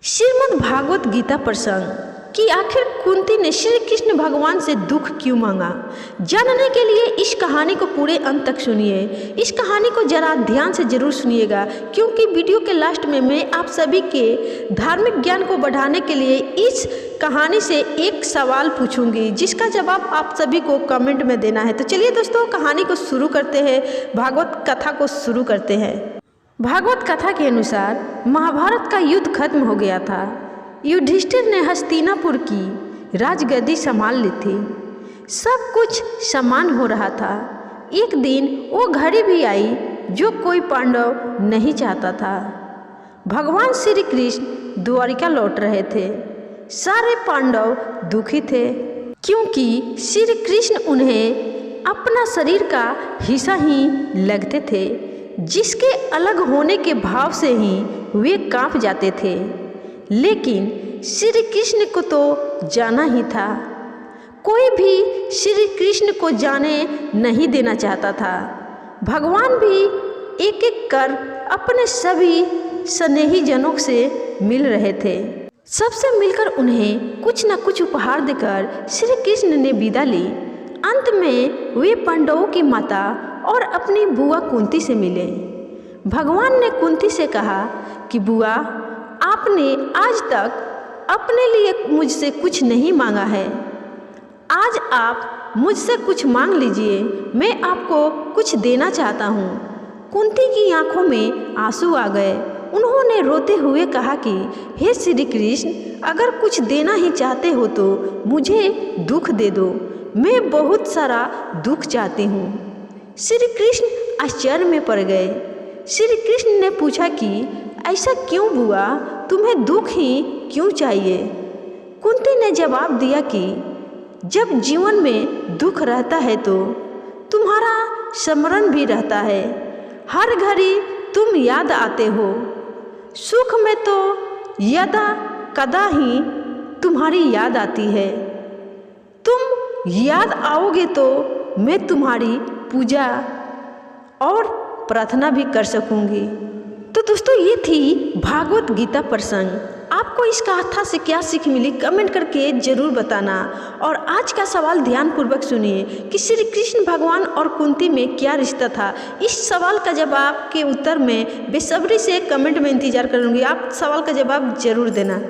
श्रीमद् भागवत गीता प्रसंग कि आखिर कुंती ने श्री कृष्ण भगवान से दुख क्यों मांगा। जानने के लिए इस कहानी को पूरे अंत तक सुनिए। इस कहानी को जरा ध्यान से जरूर सुनिएगा, क्योंकि वीडियो के लास्ट में मैं आप सभी के धार्मिक ज्ञान को बढ़ाने के लिए इस कहानी से एक सवाल पूछूंगी, जिसका जवाब आप सभी को कमेंट में देना है। तो चलिए दोस्तों, कहानी को शुरू करते हैं, भागवत कथा को शुरू करते हैं। भागवत कथा के अनुसार महाभारत का युद्ध खत्म हो गया था। युधिष्ठिर ने हस्तिनापुर की राजगद्दी संभाल ली थी। सब कुछ समान हो रहा था। एक दिन वो घड़ी भी आई जो कोई पांडव नहीं चाहता था। भगवान श्री कृष्ण द्वारिका लौट रहे थे। सारे पांडव दुखी थे, क्योंकि श्री कृष्ण उन्हें अपना शरीर का हिस्सा ही लगते थे, जिसके अलग होने के भाव से ही वे कांप जाते थे। लेकिन श्री कृष्ण को तो जाना ही था। कोई भी श्री कृष्ण को जाने नहीं देना चाहता था। भगवान भी एक एक कर अपने सभी स्नेही जनों से मिल रहे थे। सबसे मिलकर उन्हें कुछ न कुछ उपहार देकर श्री कृष्ण ने विदा ली। अंत में वे पांडवों की माता और अपनी बुआ कुंती से मिले। भगवान ने कुंती से कहा कि बुआ, आपने आज तक अपने लिए मुझसे कुछ नहीं मांगा है। आज आप मुझसे कुछ मांग लीजिए, मैं आपको कुछ देना चाहता हूँ। कुंती की आंखों में आंसू आ गए। उन्होंने रोते हुए कहा कि हे श्री कृष्ण, अगर कुछ देना ही चाहते हो तो मुझे दुख दे दो। मैं बहुत सारा दुख चाहती हूँ। श्री कृष्ण आश्चर्य में पड़ गए। श्री कृष्ण ने पूछा कि ऐसा क्यों बुआ, तुम्हें दुख ही क्यों चाहिए? कुंती ने जवाब दिया कि जब जीवन में दुख रहता है तो तुम्हारा स्मरण भी रहता है। हर घड़ी तुम याद आते हो। सुख में तो यदा कदा ही तुम्हारी याद आती है। तुम याद आओगे तो मैं तुम्हारी पूजा और प्रार्थना भी कर सकूंगी। तो दोस्तों, ये थी भागवत गीता प्रसंग। आपको इस कथा से क्या सीख मिली, कमेंट करके जरूर बताना। और आज का सवाल ध्यानपूर्वक सुनिए कि श्री कृष्ण भगवान और कुंती में क्या रिश्ता था। इस सवाल का जवाब के उत्तर में बेसब्री से कमेंट में इंतजार करूंगी। आप सवाल का जवाब जरूर देना।